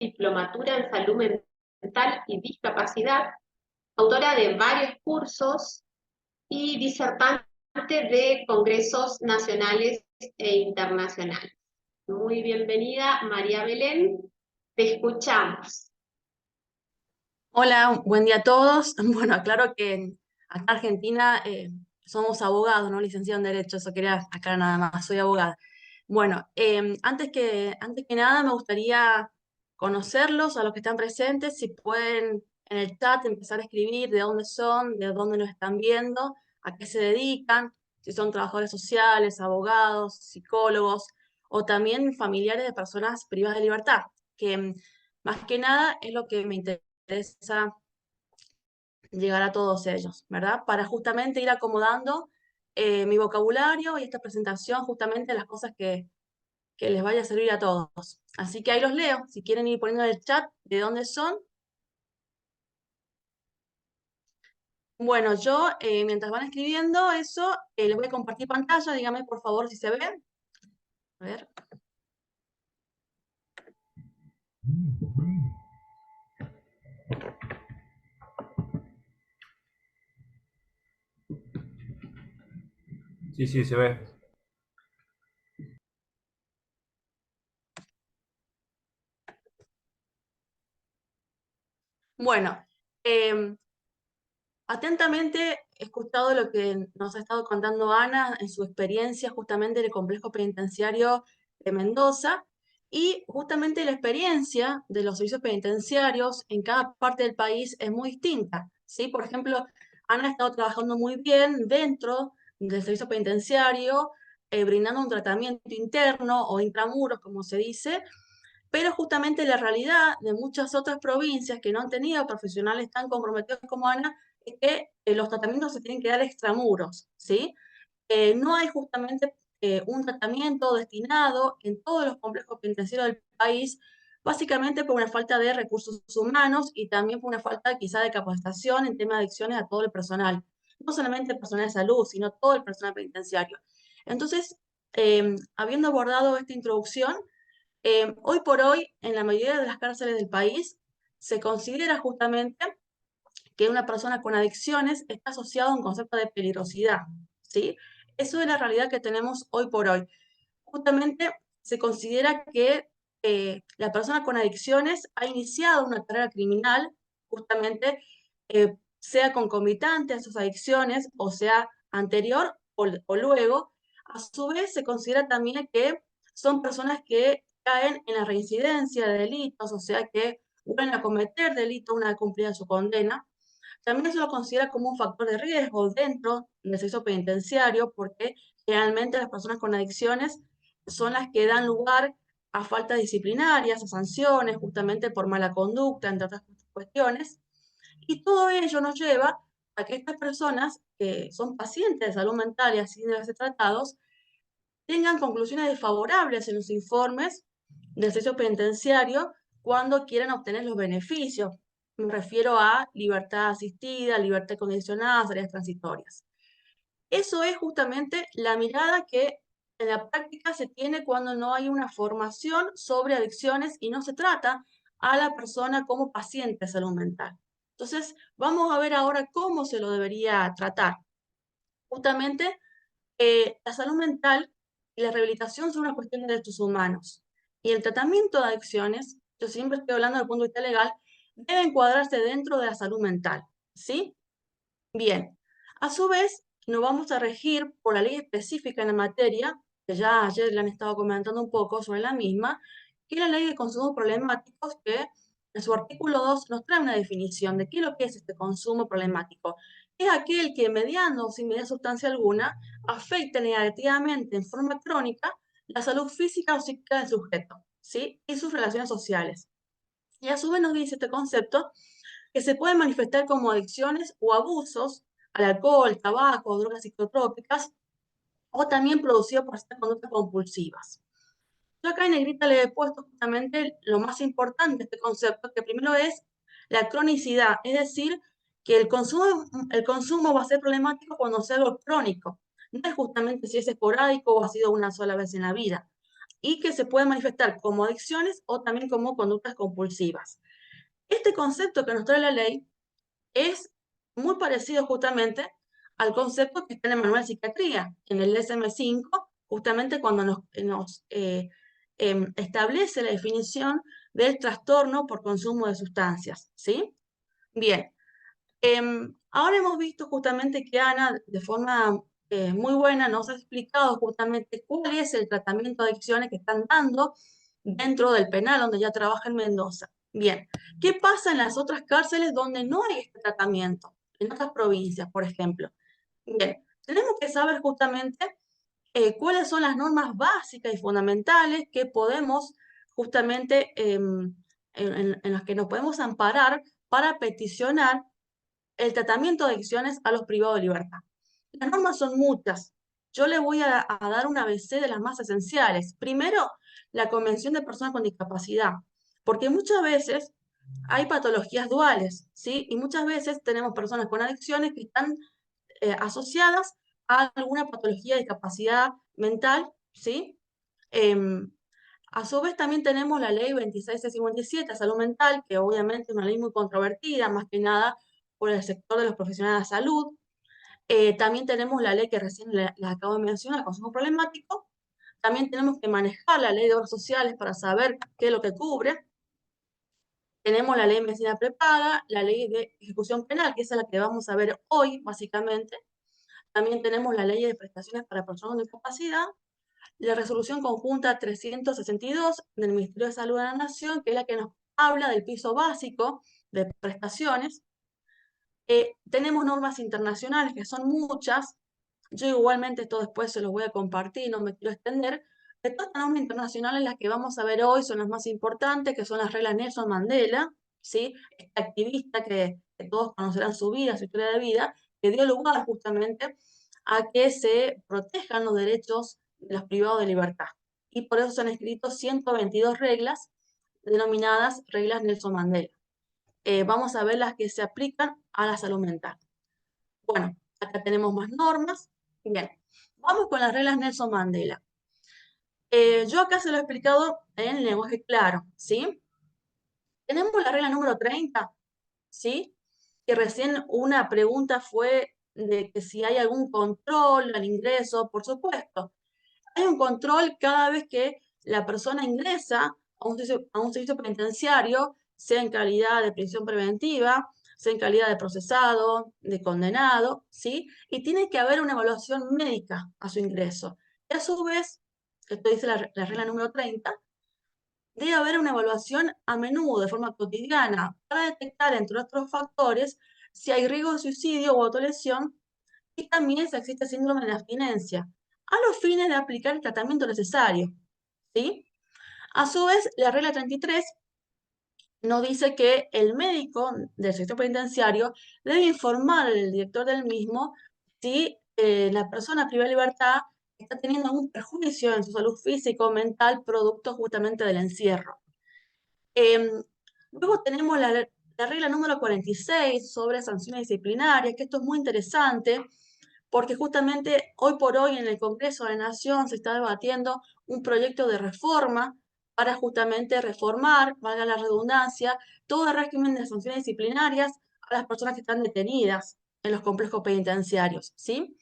diplomatura en salud mental y discapacidad, autora de varios cursos y disertante de congresos nacionales e internacionales. Muy bienvenida, María Belén, te escuchamos. Hola, buen día a todos. Bueno, aclaro que acá en Argentina somos abogados, no licenciados en Derecho, eso quería aclarar nada más, soy abogada. Bueno, antes que nada me gustaría conocerlos, a los que están presentes, si pueden en el chat empezar a escribir de dónde son, de dónde nos están viendo, a qué se dedican, si son trabajadores sociales, abogados, psicólogos o también familiares de personas privadas de libertad, que más que nada es lo que me interesa llegar a todos ellos, ¿verdad? Para justamente ir acomodando mi vocabulario y esta presentación, justamente las cosas que les vaya a servir a todos. Así que ahí los leo, si quieren ir poniendo en el chat de dónde son. Bueno, yo mientras van escribiendo eso, les voy a compartir pantalla, dígame por favor si se ve. A ver. Sí, sí, se ve. Bueno, em, atentamente he escuchado lo que nos ha estado contando Ana en su experiencia justamente en el complejo penitenciario de Mendoza y justamente la experiencia de los servicios penitenciarios en cada parte del país es muy distinta, ¿sí? Por ejemplo, Ana ha estado trabajando muy bien dentro del servicio penitenciario, brindando un tratamiento interno o intramuros, como se dice, pero justamente la realidad de muchas otras provincias que no han tenido profesionales tan comprometidos como Ana es que los tratamientos se tienen que dar extramuros, ¿sí? No hay justamente un tratamiento destinado en todos los complejos penitenciarios del país, básicamente por una falta de recursos humanos y también por una falta quizá de capacitación en tema de adicciones a todo el personal, no solamente el personal de salud, sino todo el personal penitenciario. Entonces, habiendo abordado esta introducción, hoy por hoy, en la mayoría de las cárceles del país, se considera justamente que una persona con adicciones está asociada a un concepto de peligrosidad, ¿sí? Eso es la realidad que tenemos hoy por hoy. Justamente se considera que la persona con adicciones ha iniciado una carrera criminal, justamente sea concomitante a sus adicciones, o sea, anterior o luego. A su vez, se considera también que son personas que caen en la reincidencia de delitos, o sea, que vuelven a cometer delitos una vez cumplida su condena. También se lo considera como un factor de riesgo dentro del servicio penitenciario, porque generalmente las personas con adicciones son las que dan lugar a faltas disciplinarias, a sanciones, justamente por mala conducta, entre otras cuestiones. Y todo ello nos lleva a que estas personas, que son pacientes de salud mental y así deben ser tratados, tengan conclusiones desfavorables en los informes del servicio penitenciario cuando quieran obtener los beneficios. Me refiero a libertad asistida, libertad condicionada, salidas transitorias. Eso es justamente la mirada que en la práctica se tiene cuando no hay una formación sobre adicciones y no se trata a la persona como paciente de salud mental. Entonces, vamos a ver ahora cómo se lo debería tratar. Justamente, la salud mental y la rehabilitación son una cuestión de derechos humanos. Y el tratamiento de adicciones, yo siempre estoy hablando desde el punto de vista legal, debe encuadrarse dentro de la salud mental, ¿sí? Bien, a su vez, nos vamos a regir por la ley específica en la materia, que ya ayer le han estado comentando un poco sobre la misma, que es la ley de consumos problemáticos, que en su artículo 2 nos trae una definición de qué es lo que es este consumo problemático. Es aquel que, mediando o sin mediar sustancia alguna, afecta negativamente en forma crónica la salud física o psíquica del sujeto, ¿sí? Y sus relaciones sociales. Y a su vez nos dice este concepto que se pueden manifestar como adicciones o abusos al alcohol, tabaco, drogas psicotrópicas, o también producidos por estas conductas compulsivas. Yo acá en negrita le he puesto justamente lo más importante de este concepto, que primero es la cronicidad, es decir, que el consumo va a ser problemático cuando sea algo crónico. No es justamente si es esporádico o ha sido una sola vez en la vida. y que se pueden manifestar como adicciones o también como conductas compulsivas. Este concepto que nos trae la ley es muy parecido justamente al concepto que está en el manual de psiquiatría, en el DSM-5, justamente cuando nos establece la definición del trastorno por consumo de sustancias, ¿sí? Bien, ahora hemos visto justamente que Ana, de forma muy buena, nos ha explicado justamente cuál es el tratamiento de adicciones que están dando dentro del penal donde ella trabaja en Mendoza. Bien, ¿qué pasa en las otras cárceles donde no hay este tratamiento? En otras provincias, por ejemplo. Bien, tenemos que saber justamente cuáles son las normas básicas y fundamentales que podemos justamente en las que nos podemos amparar para peticionar el tratamiento de adicciones a los privados de libertad. Las normas son muchas. Yo le voy a dar un ABC de las más esenciales. Primero, la Convención de Personas con Discapacidad, porque muchas veces hay patologías duales, ¿sí? Y muchas veces tenemos personas con adicciones que están asociadas a alguna patología de discapacidad mental, ¿sí? Em, a su vez también tenemos la ley 26657, salud mental, que obviamente es una ley muy controvertida, más que nada por el sector de los profesionales de la salud. También tenemos la ley que recién les acabo de mencionar, el consumo problemático. También tenemos que manejar la ley de obras sociales para saber qué es lo que cubre. Tenemos la ley de medicina prepaga, la ley de ejecución penal, que es la que vamos a ver hoy, básicamente. También tenemos la ley de prestaciones para personas con discapacidad, la resolución conjunta 362 del Ministerio de Salud de la Nación, que es la que nos habla del piso básico de prestaciones. Tenemos normas internacionales, que son muchas. Yo igualmente esto después se los voy a compartir, no me quiero extender. De todas las normas internacionales, las que vamos a ver hoy son las más importantes, que son las reglas Nelson Mandela, ¿sí? Este activista que todos conocerán su vida, su historia de vida, que dio lugar justamente a que se protejan los derechos de los privados de libertad. Y por eso se han escrito 122 reglas, denominadas reglas Nelson Mandela. Vamos a ver las que se aplican a la salud mental. Bueno, acá tenemos más normas. Bien, vamos con las reglas Nelson Mandela. Yo acá se lo he explicado en lenguaje claro, ¿sí? Tenemos la regla número 30, ¿sí? Que recién una pregunta fue de que si hay algún control al ingreso, por supuesto. Hay un control cada vez que la persona ingresa a un servicio penitenciario, sea en calidad de prisión preventiva, sea en calidad de procesado, de condenado, ¿sí? Y tiene que haber una evaluación médica a su ingreso. Y a su vez, esto dice la regla número 30, debe haber una evaluación a menudo, de forma cotidiana, para detectar, entre otros factores, si hay riesgo de suicidio o autolesión y también si existe síndrome de abstinencia, a los fines de aplicar el tratamiento necesario, ¿sí? A su vez, la regla 33 nos dice que el médico del sector penitenciario debe informar al director del mismo si la persona privada de libertad está teniendo algún perjuicio en su salud física o mental producto justamente del encierro. Luego tenemos la regla número 46 sobre sanciones disciplinarias, que esto es muy interesante porque justamente hoy por hoy en el Congreso de la Nación se está debatiendo un proyecto de reforma para justamente reformar, valga la redundancia, todo el régimen de sanciones disciplinarias a las personas que están detenidas en los complejos penitenciarios, ¿sí?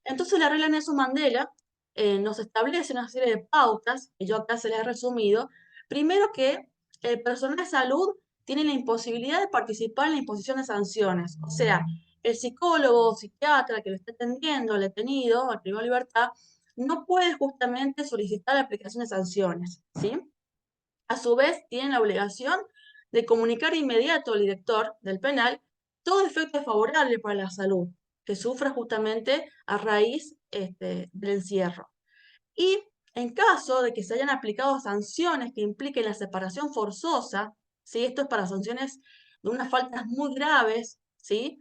Entonces la regla Nelson Mandela nos establece una serie de pautas, que yo acá se las he resumido. Primero que el personal de salud tiene la imposibilidad de participar en la imposición de sanciones. O sea, el psicólogo o psiquiatra que lo esté atendiendo al detenido, al privado de libertad, no puede justamente solicitar la aplicación de sanciones, ¿sí? A su vez, tiene la obligación de comunicar de inmediato al director del penal todo efecto favorable para la salud que sufra justamente a raíz del encierro. Y en caso de que se hayan aplicado sanciones que impliquen la separación forzosa, ¿sí? Esto es para sanciones de unas faltas muy graves, ¿sí?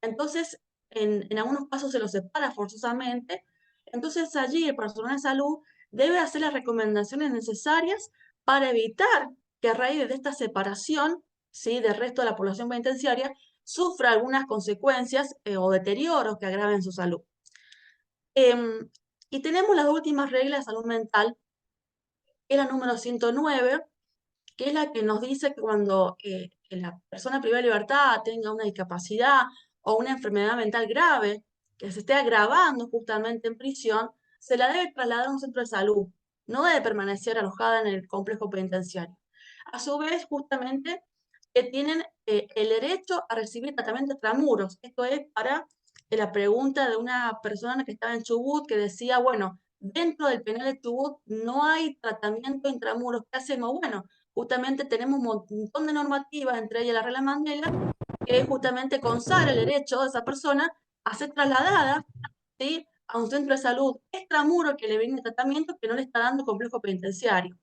Entonces, en algunos casos se los separa forzosamente. Entonces, allí el personal de salud debe hacer las recomendaciones necesarias para evitar que a raíz de esta separación, ¿sí? Del resto de la población penitenciaria, sufra algunas consecuencias o deterioros que agraven su salud. Y tenemos las últimas reglas de salud mental, es la número 109, que es la que nos dice que cuando la persona privada de libertad tenga una discapacidad o una enfermedad mental grave, que se esté agravando justamente en prisión, se la debe trasladar a un centro de salud, no debe permanecer alojada en el complejo penitenciario. A su vez, justamente, que tienen el derecho a recibir tratamiento extramuros. Esto es para la pregunta de una persona que estaba en Chubut que decía, bueno, dentro del penal de Chubut no hay tratamiento intramuros. ¿Qué hacemos? Bueno, justamente tenemos un montón de normativas, entre ellas la regla Mandela, que justamente consagra el derecho de esa persona a ser trasladada, ¿sí?, a un centro de salud extramuro que le brinde tratamiento que no le está dando complejo penitenciario.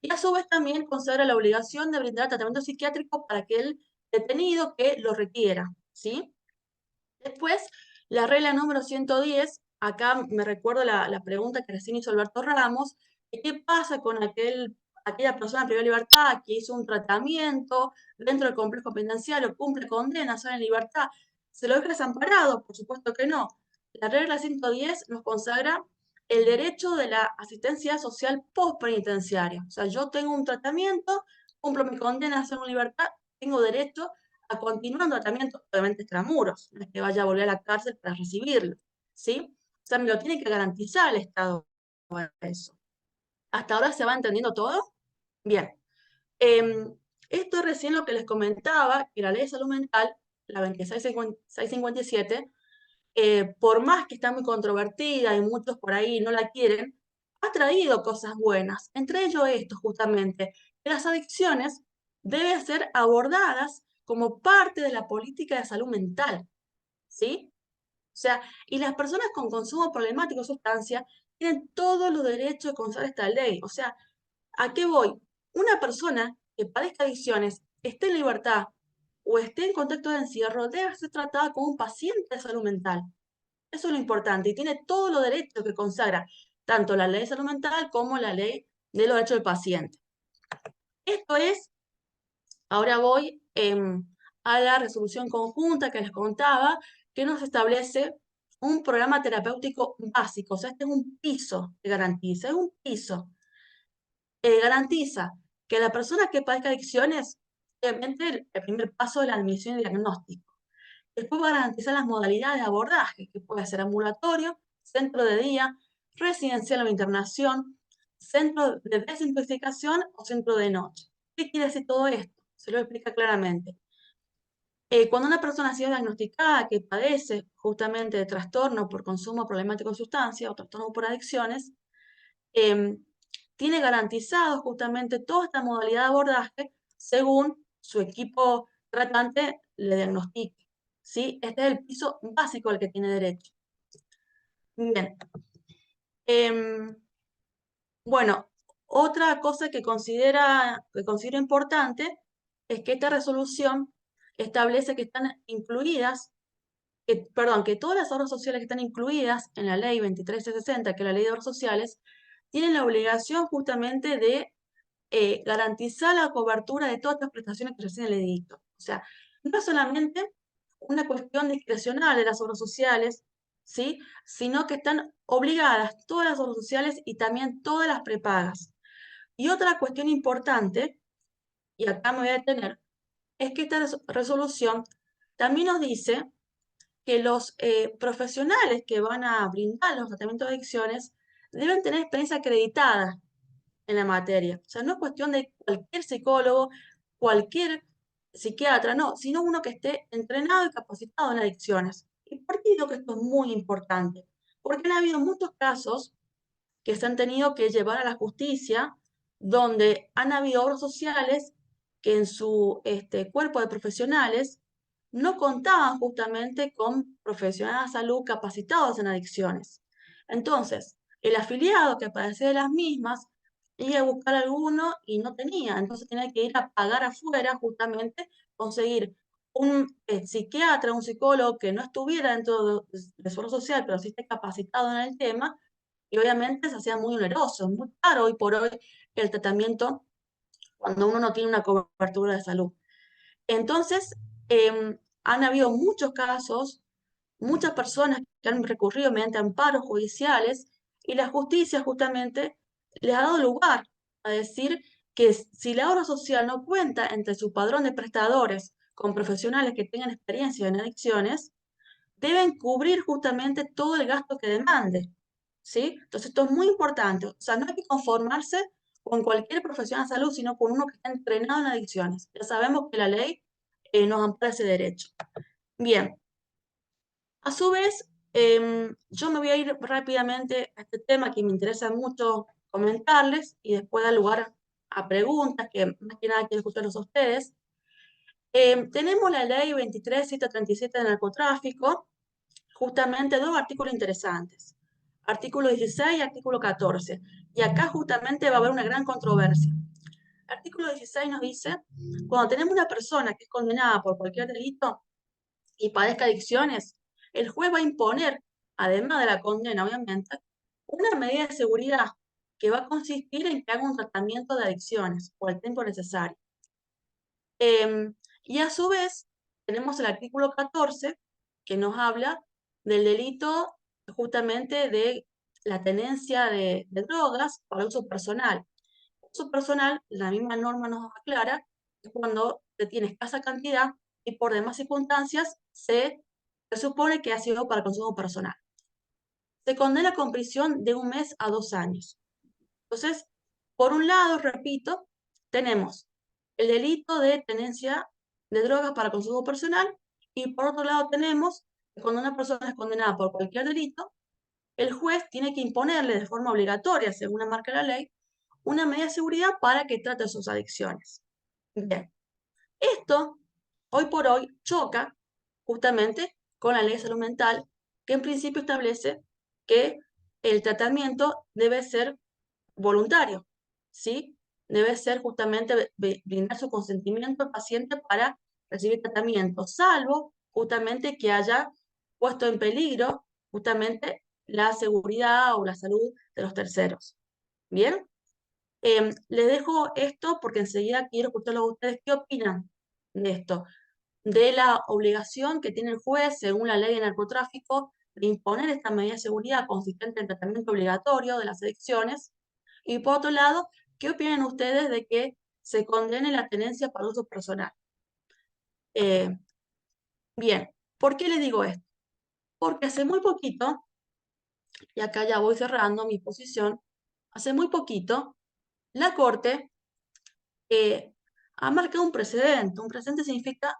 Y a su vez también consagra la obligación de brindar tratamiento psiquiátrico para aquel detenido que lo requiera, ¿sí? Después, la regla número 110, acá me recuerdo la pregunta que recién hizo Alberto Ramos, de qué pasa con aquella persona privada de libertad que hizo un tratamiento dentro del complejo penitenciario, cumple condena, sale en libertad, ¿se lo deja desamparado? Por supuesto que no. La regla 110 nos consagra el derecho de la asistencia social postpenitenciaria. O sea, yo tengo un tratamiento, cumplo mi condena, salgo en libertad, tengo derecho a continuar un tratamiento, obviamente extramuros, no es que vaya a volver a la cárcel para recibirlo, ¿sí? O sea, me lo tiene que garantizar el Estado eso. ¿Hasta ahora se va entendiendo todo? Bien. Esto es recién lo que les comentaba, que la Ley de Salud Mental, la 2657, por más que está muy controvertida y muchos por ahí no la quieren, ha traído cosas buenas. Entre ellos esto, justamente, que las adicciones deben ser abordadas como parte de la política de salud mental, ¿sí? O sea, y las personas con consumo problemático de sustancia tienen todos los derechos de conocer esta ley. O sea, ¿a qué voy? Una persona que padezca adicciones, esté en libertad o esté en contexto de encierro, debe ser tratada como un paciente de salud mental. Eso es lo importante y tiene todos los derechos que consagra tanto la ley de salud mental como la ley de los derechos del paciente. Esto es, ahora voy a la resolución conjunta que les contaba, que nos establece un programa terapéutico básico. O sea, este es un piso que garantiza, es un piso. Garantiza que la persona que padezca adicciones, obviamente el primer paso es la admisión y diagnóstico. Después va a garantizar las modalidades de abordaje, que puede ser ambulatorio, centro de día, residencial o internación, centro de desintoxicación o centro de noche. ¿Qué quiere decir todo esto? Se lo explica claramente. Cuando una persona ha sido diagnosticada que padece justamente de trastorno por consumo problemático de sustancias o trastorno por adicciones, tiene garantizado justamente toda esta modalidad de abordaje según su equipo tratante le diagnostique, ¿sí? Este es el piso básico al que tiene derecho. Bien. Bueno, otra cosa que considero importante es que esta resolución establece que están incluidas, que todas las obras sociales que están incluidas en la ley 2360, que es la ley de obras sociales, tienen la obligación justamente de garantizar la cobertura de todas las prestaciones que recibe el edicto. O sea, no es solamente una cuestión discrecional de las obras sociales, ¿sí?, sino que están obligadas todas las obras sociales y también todas las prepagas. Y otra cuestión importante, y acá me voy a detener, es que esta resolución también nos dice que los profesionales que van a brindar los tratamientos de adicciones deben tener experiencia acreditada en la materia. O sea, no es cuestión de cualquier psicólogo, cualquier psiquiatra, no, sino uno que esté entrenado y capacitado en adicciones. ¿Y por qué digo que esto es muy importante? Porque han habido muchos casos que se han tenido que llevar a la justicia, donde han habido obras sociales que en su cuerpo de profesionales no contaban justamente con profesionales de salud capacitados en adicciones. Entonces, el afiliado que padecía de las mismas iba a buscar alguno y no tenía, entonces tenía que ir a pagar afuera justamente, conseguir un psiquiatra, un psicólogo que no estuviera dentro de su obra social, pero sí esté capacitado en el tema, y obviamente se hacía muy oneroso, muy caro hoy por hoy el tratamiento cuando uno no tiene una cobertura de salud. Entonces, han habido muchos casos, muchas personas que han recurrido mediante amparos judiciales y la justicia justamente les ha dado lugar a decir que si la obra social no cuenta entre su padrón de prestadores con profesionales que tengan experiencia en adicciones, deben cubrir justamente todo el gasto que demande, ¿sí? Entonces esto es muy importante, o sea, no hay que conformarse con cualquier profesional de salud, sino con uno que está entrenado en adicciones. Ya sabemos que la ley nos ampara ese derecho. Bien, a su vez, yo me voy a ir rápidamente a este tema que me interesa mucho comentarles y después dar lugar a preguntas que más que nada quiero escucharlos a ustedes. Tenemos la ley 23.137 de narcotráfico, justamente dos artículos interesantes. Artículo 16 y artículo 14. Y acá justamente va a haber una gran controversia. Artículo 16 nos dice, cuando tenemos una persona que es condenada por cualquier delito y padezca adicciones, el juez va a imponer, además de la condena, obviamente, una medida de seguridad que va a consistir en que haga un tratamiento de adicciones por el tiempo necesario. Y a su vez, tenemos el artículo 14, que nos habla del delito justamente de la tenencia de drogas para uso personal. Uso personal, la misma norma nos aclara, es cuando se tiene escasa cantidad y por demás circunstancias se supone que ha sido para consumo personal. Se condena con prisión de 1 mes a 2 años. Entonces, por un lado, repito, tenemos el delito de tenencia de drogas para consumo personal y por otro lado tenemos que cuando una persona es condenada por cualquier delito, el juez tiene que imponerle de forma obligatoria, según la marca la ley, una medida de seguridad para que trate sus adicciones. Bien, esto hoy por hoy choca justamente con la ley de salud mental, que en principio establece que el tratamiento debe ser voluntario, ¿sí? Debe ser justamente brindar su consentimiento al paciente para recibir tratamiento, salvo justamente que haya puesto en peligro justamente la seguridad o la salud de los terceros. ¿Bien? Les dejo esto porque enseguida quiero escucharlos a ustedes qué opinan de esto, de la obligación que tiene el juez, según la ley de narcotráfico, de imponer esta medida de seguridad consistente en tratamiento obligatorio de las adicciones. Y por otro lado, ¿qué opinan ustedes de que se condene la tenencia para uso personal? Bien, ¿por qué les digo esto? Porque hace muy poquito, y acá ya voy cerrando mi posición, hace muy poquito, la Corte ha marcado un precedente. Un precedente significa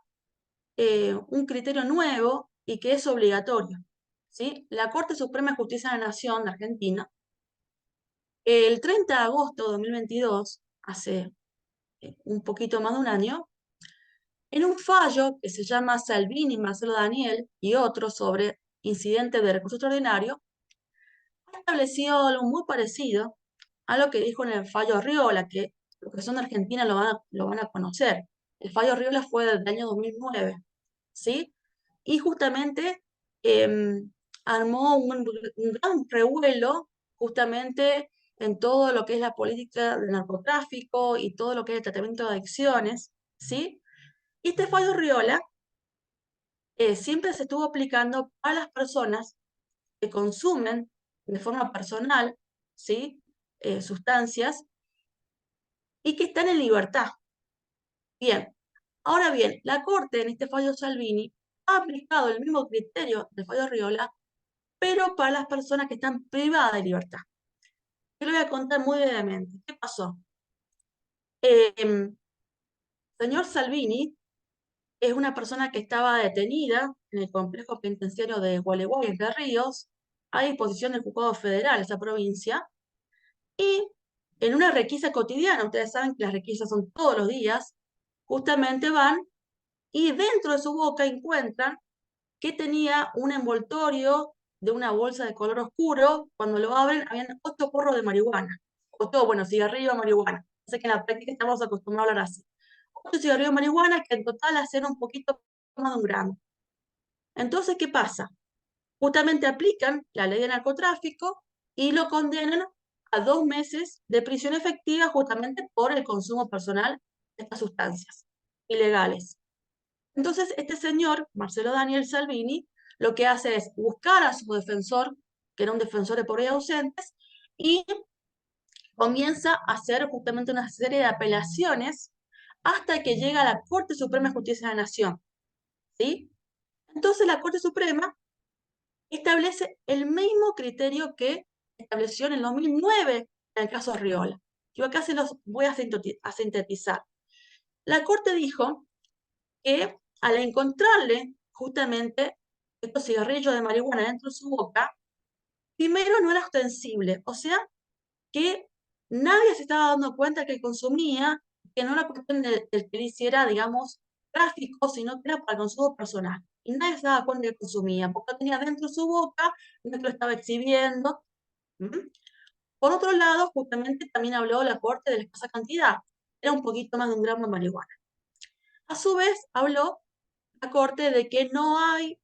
un criterio nuevo y que es obligatorio, ¿sí? La Corte Suprema de Justicia de la Nación de Argentina, el 30 de agosto de 2022, hace un poquito más de un año, en un fallo que se llama Salvini, Marcelo Daniel y otros sobre incidentes de recurso extraordinario, ha establecido algo muy parecido a lo que dijo en el fallo Arriola, que los que son de Argentina lo van a conocer. El fallo Arriola fue del año 2009, ¿sí? Y justamente armó un gran revuelo justamente en todo lo que es la política del narcotráfico y todo lo que es el tratamiento de adicciones, ¿sí? Y este fallo Arriola siempre se estuvo aplicando a las personas que consumen de forma personal, ¿sí? Sustancias y que están en libertad. Bien, ahora bien, la Corte en este fallo Salvini ha aplicado el mismo criterio del fallo Arriola, pero para las personas que están privadas de libertad. Yo le voy a contar muy brevemente. ¿Qué pasó? Señor Salvini es una persona que estaba detenida en el complejo penitenciario de Gualeguay, Entre Ríos, a disposición del juzgado federal de esa provincia, y en una requisa cotidiana, ustedes saben que las requisas son todos los días, justamente van y dentro de su boca encuentran que tenía un envoltorio de una bolsa de color oscuro. Cuando lo abren, habían 8 porros de marihuana. 8, bueno, cigarrillos de marihuana. Sé que en la práctica estamos acostumbrados a hablar así. 8 cigarrillos de marihuana que en total hacen un poquito más de 1 gramo. Entonces, ¿qué pasa? Justamente aplican la ley de narcotráfico y lo condenan a 2 meses de prisión efectiva justamente por el consumo personal de estas sustancias ilegales. Entonces, este señor, Marcelo Daniel Salvini, lo que hace es buscar a su defensor, que era un defensor de por ahí ausentes, y comienza a hacer justamente una serie de apelaciones hasta que llega a la Corte Suprema de Justicia de la Nación, ¿sí? Entonces la Corte Suprema establece el mismo criterio que estableció en el 2009 en el caso Riola. Yo acá se los voy a sintetizar. La Corte dijo que al encontrarle justamente estos cigarrillos de marihuana dentro de su boca, primero no era ostensible, o sea, que nadie se estaba dando cuenta que consumía, que no era cuestión del que le hiciera, digamos, tráfico, sino que era para consumo personal. Y nadie se daba cuenta que consumía, porque lo tenía dentro de su boca, no es que lo estaba exhibiendo. Por otro lado, justamente también habló la Corte de la escasa cantidad, era un poquito más de 1 gramo de marihuana. A su vez, habló la Corte de que no hay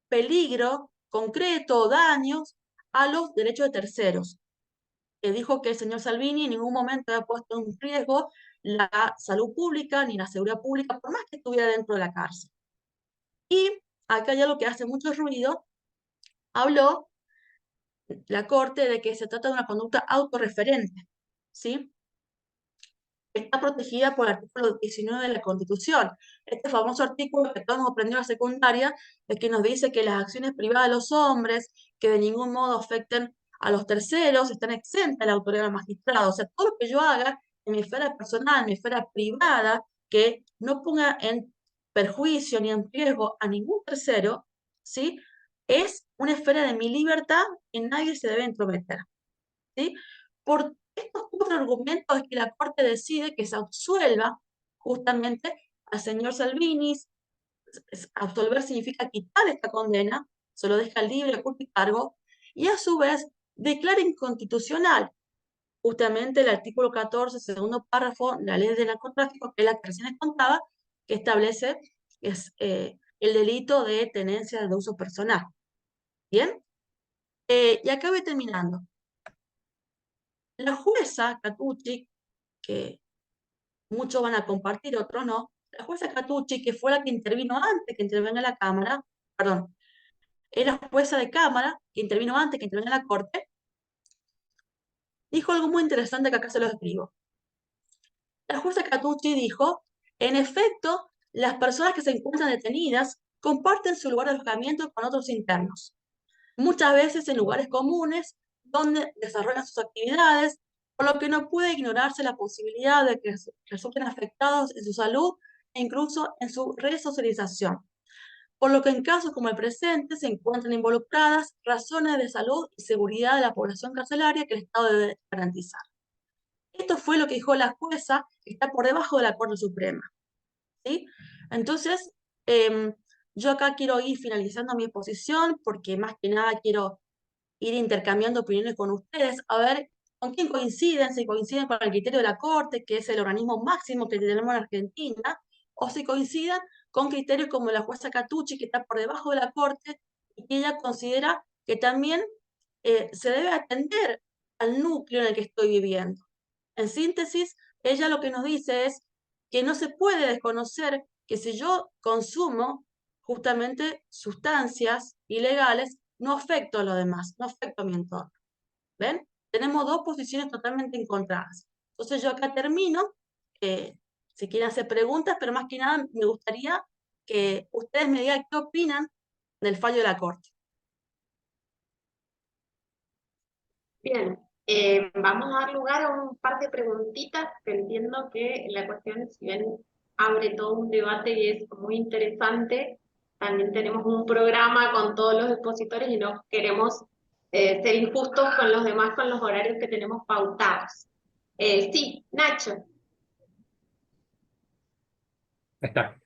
peligro concreto o daños a los derechos de terceros. Dijo que el señor Salvini en ningún momento había puesto en riesgo la salud pública ni la seguridad pública, por más que estuviera dentro de la cárcel. Y acá hay algo que hace mucho ruido. Habló la Corte de que se trata de una conducta autorreferente, ¿sí? Está protegida por el artículo 19 de la Constitución. Este famoso artículo que todos hemos aprendido en la secundaria, es que nos dice que las acciones privadas de los hombres, que de ningún modo afecten a los terceros, están exentas de la autoridad del magistrado. O sea, todo lo que yo haga en mi esfera personal, en mi esfera privada, que no ponga en perjuicio ni en riesgo a ningún tercero, ¿sí? Es una esfera de mi libertad y nadie se debe entrometer, ¿sí? Por estos 4 argumentos es que la Corte decide que se absuelva justamente al señor Salvini. Absolver significa quitar esta condena, se lo deja libre de culpa y cargo, y a su vez declara inconstitucional justamente el artículo 14, segundo párrafo de la ley de narcotráfico, que es la que recién les contaba, que establece el delito de tenencia de uso personal. ¿Bien? Y acá voy terminando. La jueza Catucci, que muchos van a compartir, otros no, la jueza Catucci, que fue la que intervino antes que intervenga la Cámara, perdón, era jueza de Cámara, que intervino antes que intervenga la Corte, dijo algo muy interesante que acá se lo escribo. La jueza Catucci dijo, en efecto, las personas que se encuentran detenidas comparten su lugar de alojamiento con otros internos, muchas veces en lugares comunes donde desarrollan sus actividades, por lo que no puede ignorarse la posibilidad de que resulten afectados en su salud e incluso en su resocialización. Por lo que en casos como el presente se encuentran involucradas razones de salud y seguridad de la población carcelaria que el Estado debe garantizar. Esto fue lo que dijo la jueza, que está por debajo de la Corte Suprema, ¿sí? Entonces, yo acá quiero ir finalizando mi exposición porque más que nada quiero ir intercambiando opiniones con ustedes, a ver con quién coinciden, si coinciden con el criterio de la Corte, que es el organismo máximo que tenemos en Argentina, o si coinciden con criterios como la jueza Catucci, que está por debajo de la Corte, y que ella considera que también se debe atender al núcleo en el que estoy viviendo. En síntesis, ella lo que nos dice es que no se puede desconocer que si yo consumo justamente sustancias ilegales, no afecto a lo demás, no afecto a mi entorno. ¿Ven? Tenemos dos posiciones totalmente encontradas. Entonces yo acá termino, si quieren hacer preguntas, pero más que nada me gustaría que ustedes me digan qué opinan del fallo de la Corte. Bien, vamos a dar lugar a un par de preguntitas, que entiendo que la cuestión, si bien abre todo un debate y es muy interesante, también tenemos un programa con todos los expositores y no queremos ser injustos con los demás, con los horarios que tenemos pautados. Sí, Nacho. Ahí está.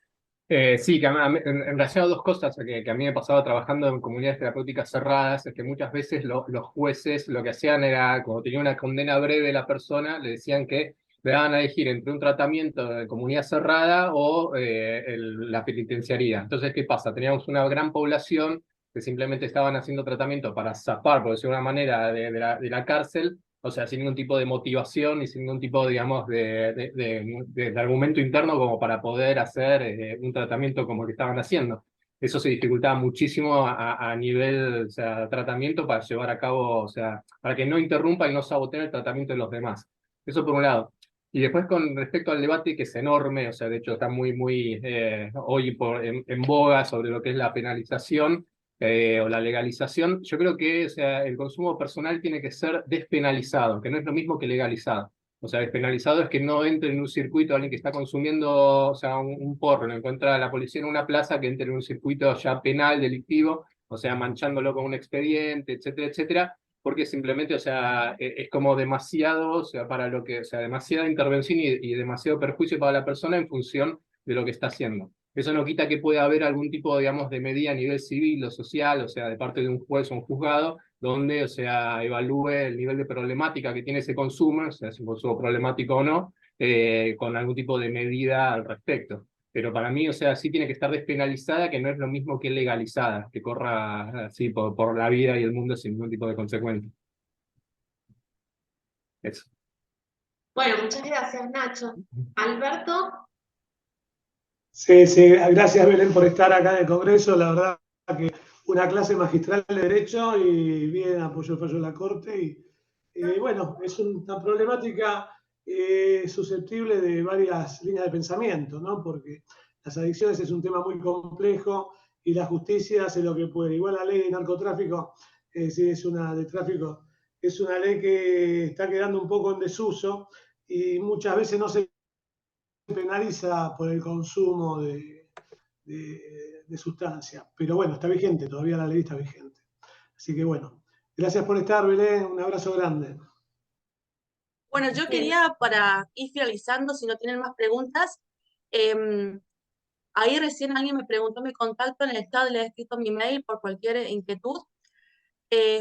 Sí, que en relación a dos cosas que a mí me pasaba trabajando en comunidades terapéuticas cerradas, es que muchas veces los jueces lo que hacían era, cuando tenía una condena breve la persona, le decían que le daban a elegir entre un tratamiento de comunidad cerrada o la penitenciaría. Entonces, ¿qué pasa? Teníamos una gran población que simplemente estaban haciendo tratamiento para zafar, por decirlo de una manera, de la cárcel, o sea, sin ningún tipo de motivación y sin ningún tipo, digamos, de argumento interno como para poder hacer un tratamiento como el que estaban haciendo. Eso se dificultaba muchísimo a nivel, o sea, tratamiento para llevar a cabo, o sea, para que no interrumpa y no saboteen el tratamiento de los demás. Eso por un lado. Y después con respecto al debate, que es enorme, o sea, de hecho está muy hoy en boga sobre lo que es la penalización o la legalización, yo creo que, o sea, el consumo personal tiene que ser despenalizado, que no es lo mismo que legalizado. O sea, despenalizado es que no entre en un circuito alguien que está consumiendo, o sea, un porro, lo encuentra la policía en una plaza, que entre en un circuito ya penal, delictivo, o sea, manchándolo con un expediente, etcétera, etcétera, porque simplemente, o sea, es como demasiado, o sea, para lo que, o sea, demasiada intervención y demasiado perjuicio para la persona en función de lo que está haciendo. Eso no quita que pueda haber algún tipo, digamos, de medida a nivel civil o social, o sea, de parte de un juez o un juzgado, donde, o sea, evalúe el nivel de problemática que tiene ese consumo, o sea, si es un consumo problemático o no, con algún tipo de medida al respecto. Pero para mí, o sea, sí tiene que estar despenalizada, que no es lo mismo que legalizada, que corra así por la vida y el mundo sin ningún tipo de consecuencia. Eso. Bueno, muchas gracias, Nacho. Alberto, Sí, sí, gracias Belén por estar acá en el Congreso. La verdad que una clase magistral de Derecho y bien apoyó el fallo de la Corte. Y bueno, es una problemática susceptible de varias líneas de pensamiento, ¿no? Porque las adicciones es un tema muy complejo y la justicia hace lo que puede. Igual la ley de narcotráfico, sí, es una de tráfico, es una ley que está quedando un poco en desuso y muchas veces no se penaliza por el consumo de sustancia. Pero bueno, está vigente, todavía la ley está vigente. Así que bueno, gracias por estar, Belén. Un abrazo grande. Bueno, yo quería, para ir finalizando, si no tienen más preguntas, ahí recién alguien me preguntó mi contacto, en el chat le he escrito mi mail por cualquier inquietud.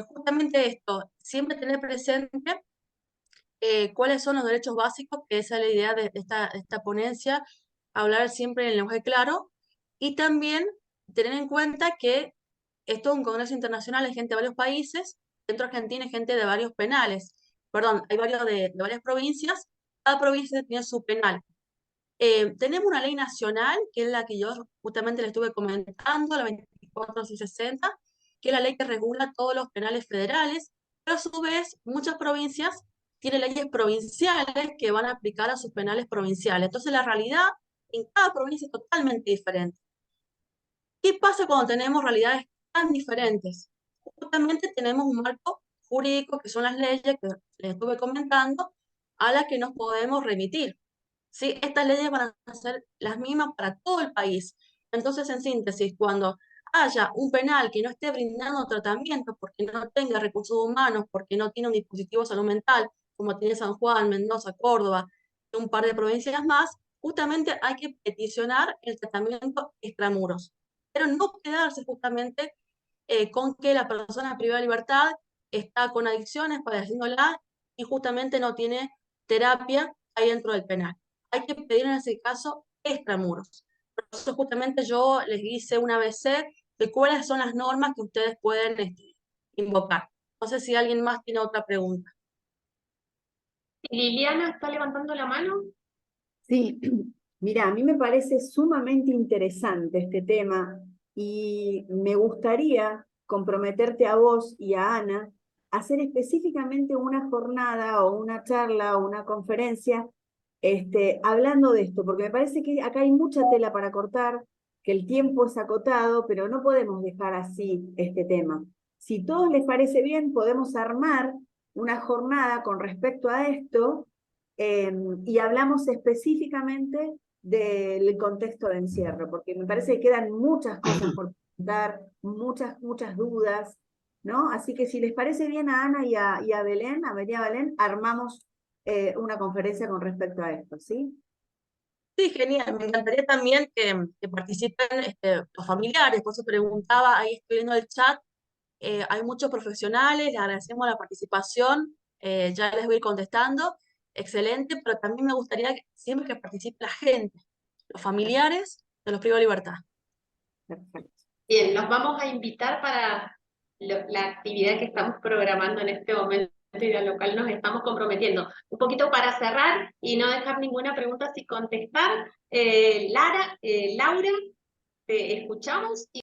Justamente esto, siempre tener presente cuáles son los derechos básicos, que esa es la idea de esta ponencia, hablar siempre en lenguaje claro, y también tener en cuenta que esto es un congreso internacional, hay gente de varios países, dentro de Argentina hay gente de varios penales, perdón, hay varios de varias provincias, cada provincia tiene su penal. Tenemos una ley nacional, que es la que yo justamente le estuve comentando, la 24.660, que es la ley que regula todos los penales federales, pero a su vez muchas provincias tienen leyes provinciales que van a aplicar a sus penales provinciales. Entonces la realidad en cada provincia es totalmente diferente. ¿Qué pasa cuando tenemos realidades tan diferentes? Justamente tenemos un marco jurídico, que son las leyes que les estuve comentando, a las que nos podemos remitir. ¿Sí? Estas leyes van a ser las mismas para todo el país. Entonces, en síntesis, cuando haya un penal que no esté brindando tratamiento porque no tenga recursos humanos, porque no tiene un dispositivo de salud mental, como tiene San Juan, Mendoza, Córdoba y un par de provincias más, justamente hay que peticionar el tratamiento extramuros. Pero no quedarse justamente con que la persona privada de libertad está con adicciones, padeciéndola y justamente no tiene terapia ahí dentro del penal. Hay que pedir en ese caso extramuros. Por eso justamente yo les hice un ABC de cuáles son las normas que ustedes pueden invocar. No sé si alguien más tiene otra pregunta. Liliana está levantando la mano. Sí, mira, a mí me parece sumamente interesante este tema y me gustaría comprometerte a vos y a Ana a hacer específicamente una jornada o una charla o una conferencia hablando de esto, porque me parece que acá hay mucha tela para cortar, que el tiempo es acotado, pero no podemos dejar así este tema. Si todos les parece bien, podemos armar una jornada con respecto a esto y hablamos específicamente del contexto de encierro, porque me parece que quedan muchas cosas por contar, muchas dudas, ¿no? Así que si les parece bien a Ana y a Belén, a María Belén, armamos una conferencia con respecto a esto, ¿sí? Sí, genial. Me encantaría también que participen los familiares. Por eso preguntaba, ahí estoy viendo el chat. Hay muchos profesionales, les agradecemos la participación. Ya les voy a ir contestando. Excelente, pero también me gustaría que siempre que participe la gente, los familiares de los privados de libertad. Perfecto. Bien, los vamos a invitar para la actividad que estamos programando en este momento y a lo cual nos estamos comprometiendo. Un poquito para cerrar y no dejar ninguna pregunta sin contestar. Laura, te escuchamos.